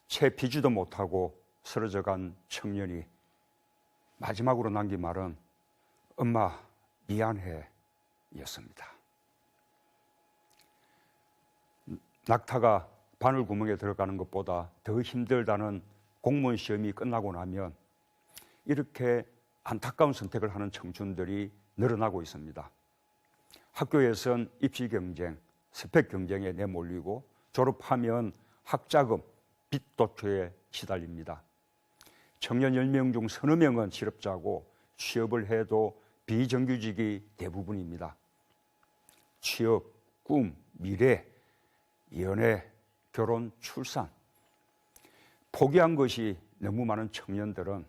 채 피지도 못하고 쓰러져간 청년이 마지막으로 남긴 말은 엄마 미안해 였습니다. 낙타가 바늘구멍에 들어가는 것보다 더 힘들다는 공무원 시험이 끝나고 나면 이렇게 안타까운 선택을 하는 청춘들이 늘어나고 있습니다. 학교에선 입시 경쟁, 스펙 경쟁에 내몰리고 졸업하면 학자금, 빚 도초에 시달립니다. 청년 10명 중 서너 명은 실업자고 취업을 해도 비정규직이 대부분입니다. 취업, 꿈, 미래, 연애, 결혼, 출산. 포기한 것이 너무 많은 청년들은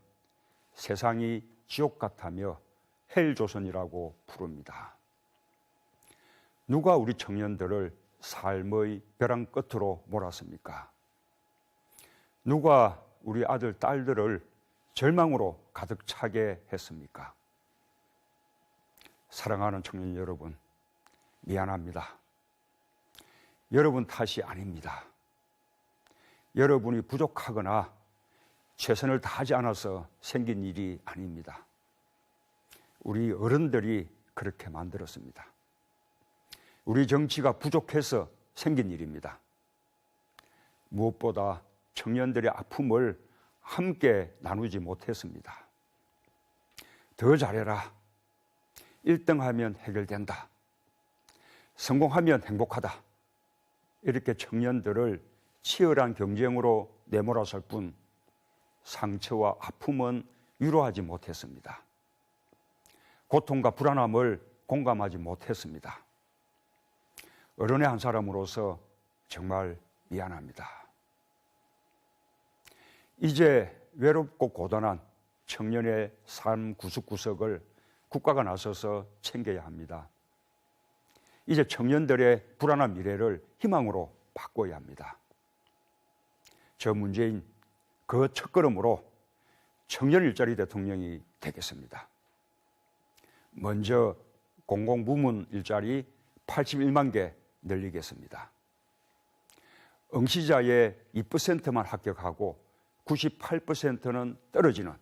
세상이 지옥 같다며 헬조선이라고 부릅니다. 누가 우리 청년들을 삶의 벼랑 끝으로 몰았습니까? 누가 우리 아들, 딸들을 절망으로 가득 차게 했습니까? 사랑하는 청년 여러분, 미안합니다. 여러분 탓이 아닙니다. 여러분이 부족하거나 최선을 다하지 않아서 생긴 일이 아닙니다. 우리 어른들이 그렇게 만들었습니다. 우리 정치가 부족해서 생긴 일입니다. 무엇보다 청년들의 아픔을 함께 나누지 못했습니다. 더 잘해라. 1등하면 해결된다. 성공하면 행복하다. 이렇게 청년들을 치열한 경쟁으로 내몰았을 뿐 상처와 아픔은 위로하지 못했습니다. 고통과 불안함을 공감하지 못했습니다. 어른의 한 사람으로서 정말 미안합니다. 이제 외롭고 고단한 청년의 삶 구석구석을 국가가 나서서 챙겨야 합니다. 이제 청년들의 불안한 미래를 희망으로 바꿔야 합니다. 저 문재인 그 첫걸음으로 청년 일자리 대통령이 되겠습니다. 먼저 공공부문 일자리 81만 개 늘리겠습니다. 응시자의 2%만 합격하고 98%는 떨어지는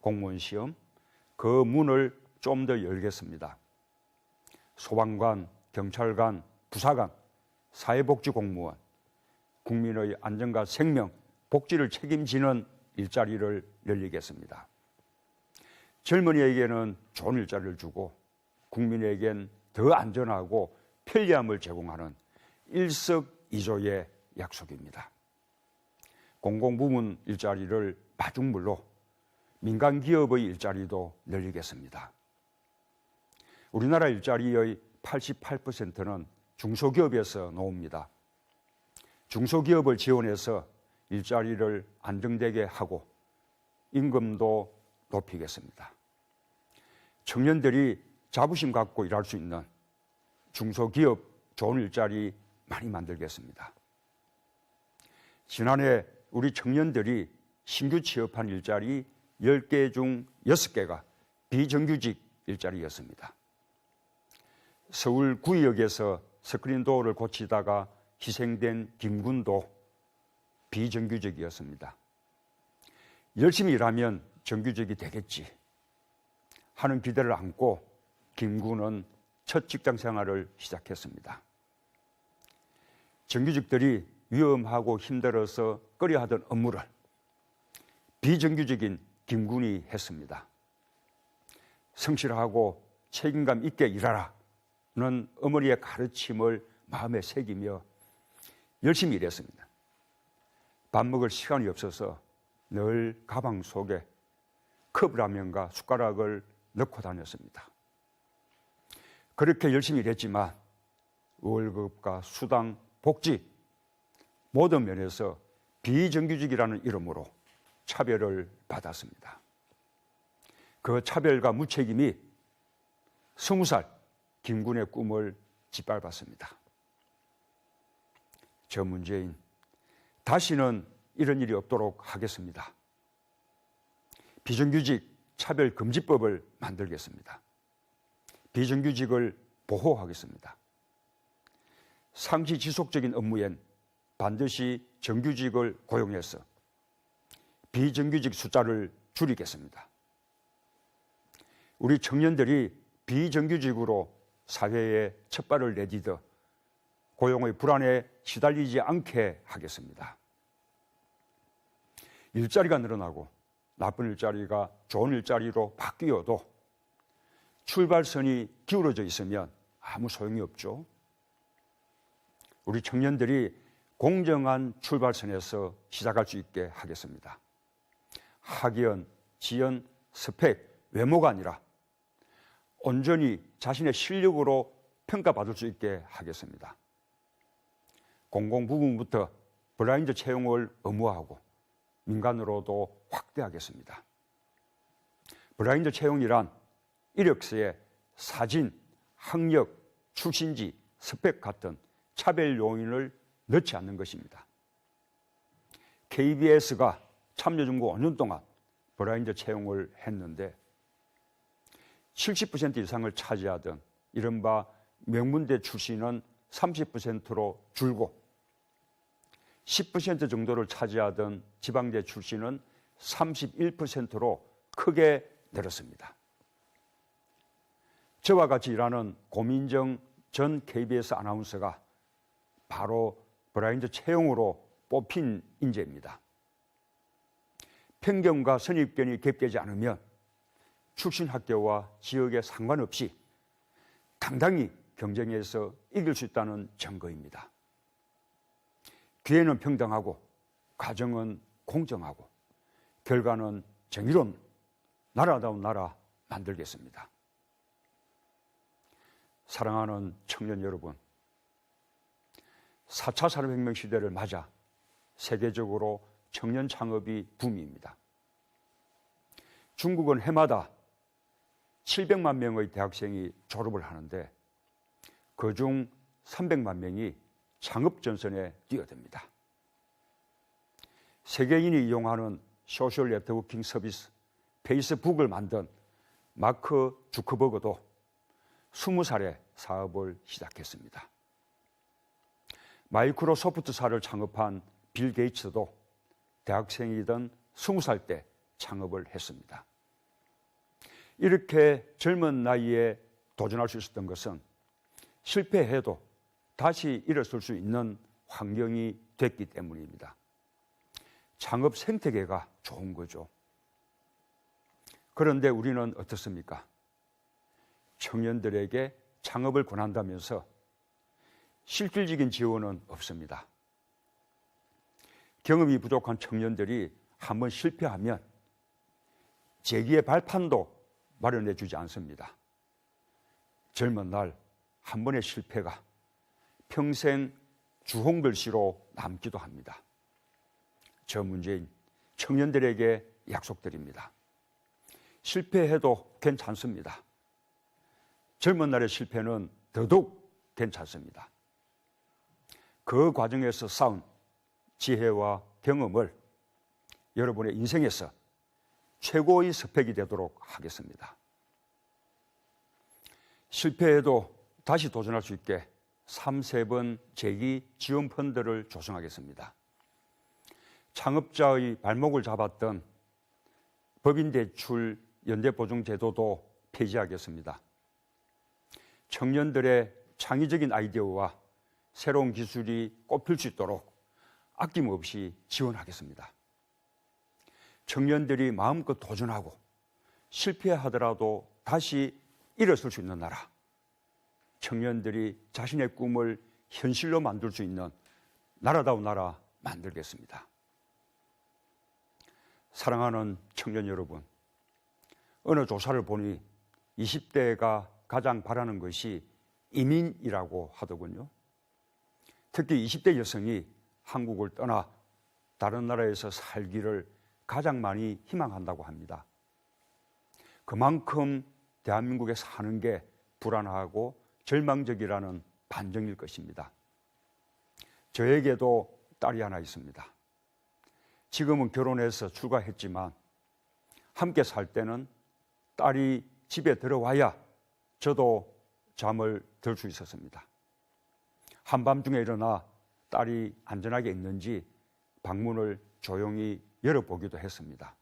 공무원 시험, 그 문을 좀 더 열겠습니다. 소방관, 경찰관, 부사관, 사회복지공무원, 국민의 안전과 생명, 복지를 책임지는 일자리를 열리겠습니다. 젊은이에게는 좋은 일자리를 주고 국민에겐 더 안전하고 편리함을 제공하는 일석이조의 약속입니다. 공공부문 일자리를 마중물로 민간기업의 일자리도 늘리겠습니다. 우리나라 일자리의 88%는 중소기업에서 나옵니다. 중소기업을 지원해서 일자리를 안정되게 하고 임금도 높이겠습니다. 청년들이 자부심 갖고 일할 수 있는 중소기업 좋은 일자리 많이 만들겠습니다. 지난해 우리 청년들이 신규 취업한 일자리 10개 중 6개가 비정규직 일자리였습니다. 서울 구의역에서 스크린도어를 고치다가 희생된 김군도 비정규직이었습니다. 열심히 일하면 정규직이 되겠지 하는 기대를 안고 김군은 첫 직장 생활을 시작했습니다. 정규직들이 위험하고 힘들어서 꺼려하던 업무를 비정규직인 김군이 했습니다. 성실하고 책임감 있게 일하라는 어머니의 가르침을 마음에 새기며 열심히 일했습니다. 밥 먹을 시간이 없어서 늘 가방 속에 컵라면과 숟가락을 넣고 다녔습니다. 그렇게 열심히 일했지만 월급과 수당, 복지 모든 면에서 비정규직이라는 이름으로 차별을 받았습니다. 그 차별과 무책임이 20살 김군의 꿈을 짓밟았습니다. 저 문재인 다시는 이런 일이 없도록 하겠습니다. 비정규직 차별금지법을 만들겠습니다. 비정규직을 보호하겠습니다. 상시 지속적인 업무엔 반드시 정규직을 고용해서 비정규직 숫자를 줄이겠습니다. 우리 청년들이 비정규직으로 사회에 첫 발을 내디뎌 고용의 불안에 시달리지 않게 하겠습니다. 일자리가 늘어나고 나쁜 일자리가 좋은 일자리로 바뀌어도 출발선이 기울어져 있으면 아무 소용이 없죠. 우리 청년들이 공정한 출발선에서 시작할 수 있게 하겠습니다. 학연, 지연, 스펙, 외모가 아니라 온전히 자신의 실력으로 평가받을 수 있게 하겠습니다. 공공부문부터 블라인드 채용을 의무화하고 민간으로도 확대하겠습니다. 블라인드 채용이란 이력서에 사진, 학력, 출신지, 스펙 같은 차별 요인을 넣지 않는 것입니다. KBS가 참여정부 5년 동안 블라인드 채용을 했는데 70% 이상을 차지하던 이른바 명문대 출신은 30%로 줄고 10% 정도를 차지하던 지방대 출신은 31%로 크게 늘었습니다. 저와 같이 일하는 고민정 전 KBS 아나운서가 바로 블라인드 채용으로 뽑힌 인재입니다. 편견과 선입견이 겹되지 않으면 출신 학교와 지역에 상관없이 당당히 경쟁에서 이길 수 있다는 증거입니다. 기회는 평등하고 과정은 공정하고 결과는 정의로운 나라다운 나라 만들겠습니다. 사랑하는 청년 여러분, 4차 산업혁명 시대를 맞아 세계적으로 청년 창업이 붐입니다. 중국은 해마다 700만 명의 대학생이 졸업을 하는데 그중 300만 명이 창업 전선에 뛰어듭니다. 세계인이 이용하는 소셜 네트워킹 서비스 페이스북을 만든 마크 주커버그도 20살에 사업을 시작했습니다. 마이크로소프트사를 창업한 빌 게이츠도 대학생이던 20살 때 창업을 했습니다. 이렇게 젊은 나이에 도전할 수 있었던 것은 실패해도 다시 일어설 수 있는 환경이 됐기 때문입니다. 창업 생태계가 좋은 거죠. 그런데 우리는 어떻습니까? 청년들에게 창업을 권한다면서 실질적인 지원은 없습니다. 경험이 부족한 청년들이 한번 실패하면 재기의 발판도 마련해 주지 않습니다. 젊은 날 한 번의 실패가 평생 주홍글씨로 남기도 합니다. 저 문제인 청년들에게 약속드립니다. 실패해도 괜찮습니다. 젊은 날의 실패는 더더욱 괜찮습니다. 그 과정에서 쌓은 지혜와 경험을 여러분의 인생에서 최고의 스펙이 되도록 하겠습니다. 실패해도 다시 도전할 수 있게 3-4번 재기 지원 펀드를 조성하겠습니다. 창업자의 발목을 잡았던 법인대출 연대보증제도도 폐지하겠습니다. 청년들의 창의적인 아이디어와 새로운 기술이 꼽힐 수 있도록 아낌없이 지원하겠습니다. 청년들이 마음껏 도전하고 실패하더라도 다시 일어설 수 있는 나라, 청년들이 자신의 꿈을 현실로 만들 수 있는 나라다운 나라 만들겠습니다. 사랑하는 청년 여러분, 어느 조사를 보니 20대가 가장 바라는 것이 이민이라고 하더군요. 특히 20대 여성이 한국을 떠나 다른 나라에서 살기를 가장 많이 희망한다고 합니다. 그만큼 대한민국에 사는 게 불안하고 절망적이라는 반증일 것입니다. 저에게도 딸이 하나 있습니다. 지금은 결혼해서 출가했지만 함께 살 때는 딸이 집에 들어와야 저도 잠을 들 수 있었습니다. 한밤중에 일어나 딸이 안전하게 있는지 방문을 조용히 열어보기도 했습니다.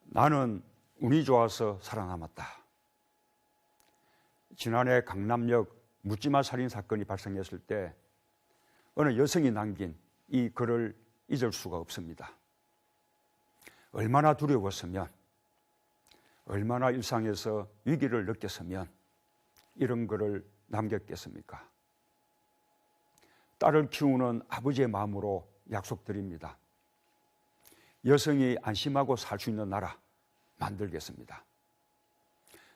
나는 운이 좋아서 살아남았다. 지난해 강남역 묻지마 살인 사건이 발생했을 때 어느 여성이 남긴 이 글을 잊을 수가 없습니다. 얼마나 두려웠으면, 얼마나 일상에서 위기를 느꼈으면 이런 글을 남겼겠습니까? 딸을 키우는 아버지의 마음으로 약속드립니다. 여성이 안심하고 살 수 있는 나라 만들겠습니다.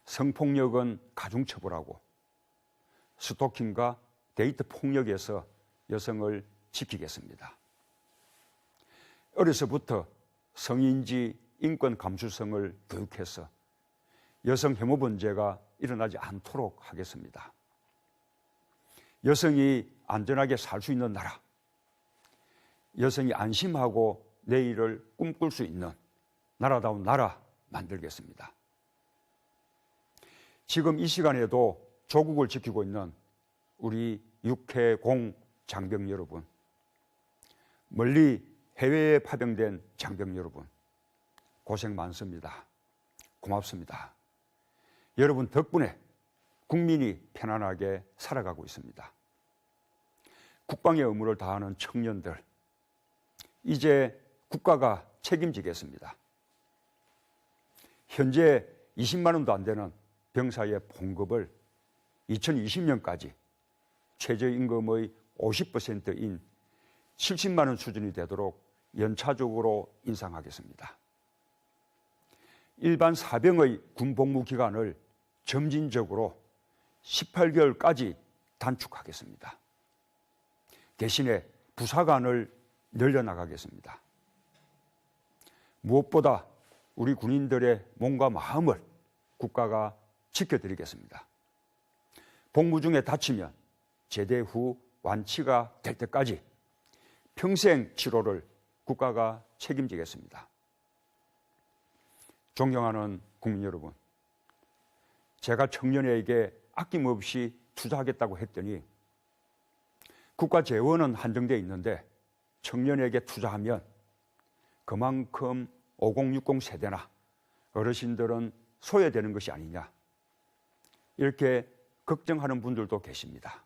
성폭력은 가중처벌하고 스토킹과 데이트 폭력에서 여성을 지키겠습니다. 어려서부터 성인지 인권 감수성을 교육해서 여성 혐오 범죄가 일어나지 않도록 하겠습니다. 여성이 안전하게 살 수 있는 나라, 여성이 안심하고 내일을 꿈꿀 수 있는 나라다운 나라 만들겠습니다. 지금 이 시간에도 조국을 지키고 있는 우리 육해공 장병 여러분, 멀리 해외에 파병된 장병 여러분, 고생 많습니다. 고맙습니다. 여러분 덕분에 국민이 편안하게 살아가고 있습니다. 국방의 의무를 다하는 청년들, 이제 국가가 책임지겠습니다. 현재 20만 원도 안 되는 병사의 봉급을 2020년까지 최저임금의 50%인 70만 원 수준이 되도록 연차적으로 인상하겠습니다. 일반 사병의 군복무 기간을 점진적으로 18개월까지 단축하겠습니다. 대신에 부사관을 늘려나가겠습니다. 무엇보다 우리 군인들의 몸과 마음을 국가가 지켜드리겠습니다. 복무 중에 다치면 제대 후 완치가 될 때까지 평생 치료를 국가가 책임지겠습니다. 존경하는 국민 여러분, 제가 청년에게 아낌없이 투자하겠다고 했더니 국가 재원은 한정되어 있는데 청년에게 투자하면 그만큼 5060 세대나 어르신들은 소외되는 것이 아니냐, 이렇게 걱정하는 분들도 계십니다.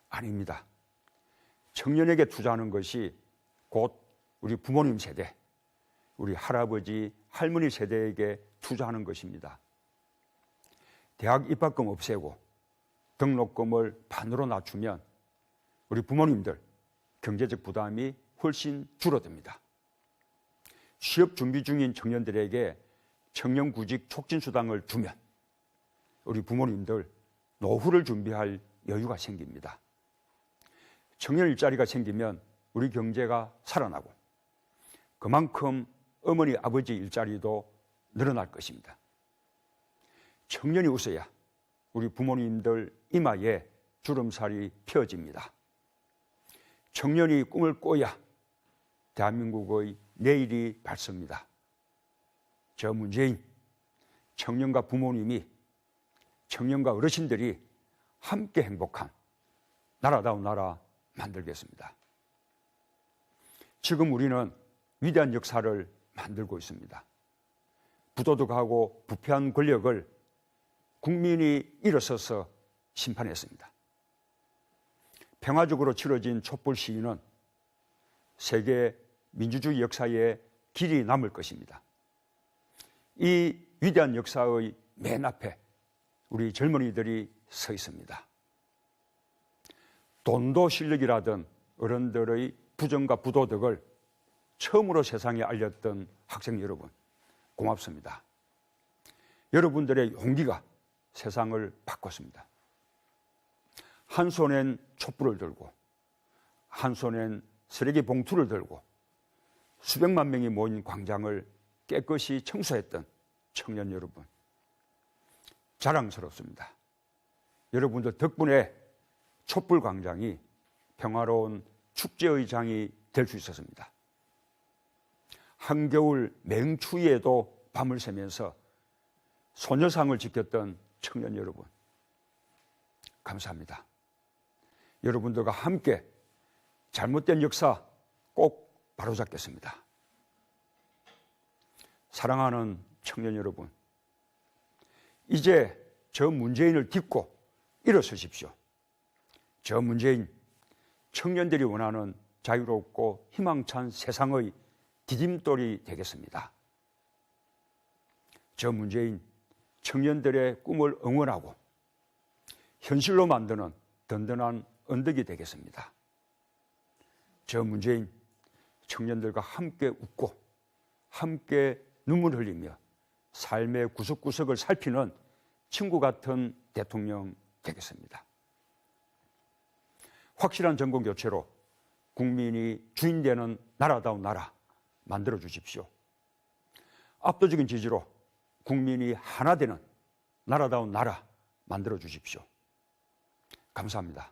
아닙니다. 청년에게 투자하는 것이 곧 우리 부모님 세대, 우리 할아버지, 할머니 세대에게 투자하는 것입니다. 대학 입학금 없애고 등록금을 반으로 낮추면 우리 부모님들 경제적 부담이 훨씬 줄어듭니다. 취업 준비 중인 청년들에게 청년구직 촉진수당을 주면 우리 부모님들 노후를 준비할 여유가 생깁니다. 청년 일자리가 생기면 우리 경제가 살아나고 그만큼 어머니, 아버지 일자리도 늘어날 것입니다. 청년이 웃어야 우리 부모님들 이마에 주름살이 펴집니다. 청년이 꿈을 꿔야 대한민국의 내일이 밝습니다. 저 문재인, 청년과 부모님이, 청년과 어르신들이 함께 행복한 나라다운 나라 만들겠습니다. 지금 우리는 위대한 역사를 만들고 있습니다. 부도덕하고 부패한 권력을 국민이 일어서서 심판했습니다. 평화적으로 치러진 촛불 시위는 세계 민주주의 역사에 길이 남을 것입니다. 이 위대한 역사의 맨 앞에 우리 젊은이들이 서 있습니다. 돈도 실력이라던 어른들의 부정과 부도덕을 처음으로 세상에 알렸던 학생 여러분, 고맙습니다. 여러분들의 용기가 세상을 바꿨습니다. 한 손엔 촛불을 들고 한 손엔 쓰레기 봉투를 들고 수백만 명이 모인 광장을 깨끗이 청소했던 청년 여러분, 자랑스럽습니다. 여러분들 덕분에 촛불 광장이 평화로운 축제의 장이 될 수 있었습니다. 한겨울 맹추위에도 밤을 새면서 소녀상을 지켰던 청년 여러분, 감사합니다. 여러분들과 함께 잘못된 역사 꼭 바로잡겠습니다. 사랑하는 청년 여러분, 이제 저 문재인을 딛고 일어서십시오. 저 문재인, 청년들이 원하는 자유롭고 희망찬 세상의 디딤돌이 되겠습니다. 저 문재인, 청년들의 꿈을 응원하고 현실로 만드는 든든한 언덕이 되겠습니다. 저 문재인, 청년들과 함께 웃고 함께 눈물 흘리며 삶의 구석구석을 살피는 친구 같은 대통령 되겠습니다. 확실한 정권 교체로 국민이 주인되는 나라다운 나라 만들어 주십시오. 압도적인 지지로 국민이 하나 되는 나라다운 나라 만들어 주십시오. 감사합니다.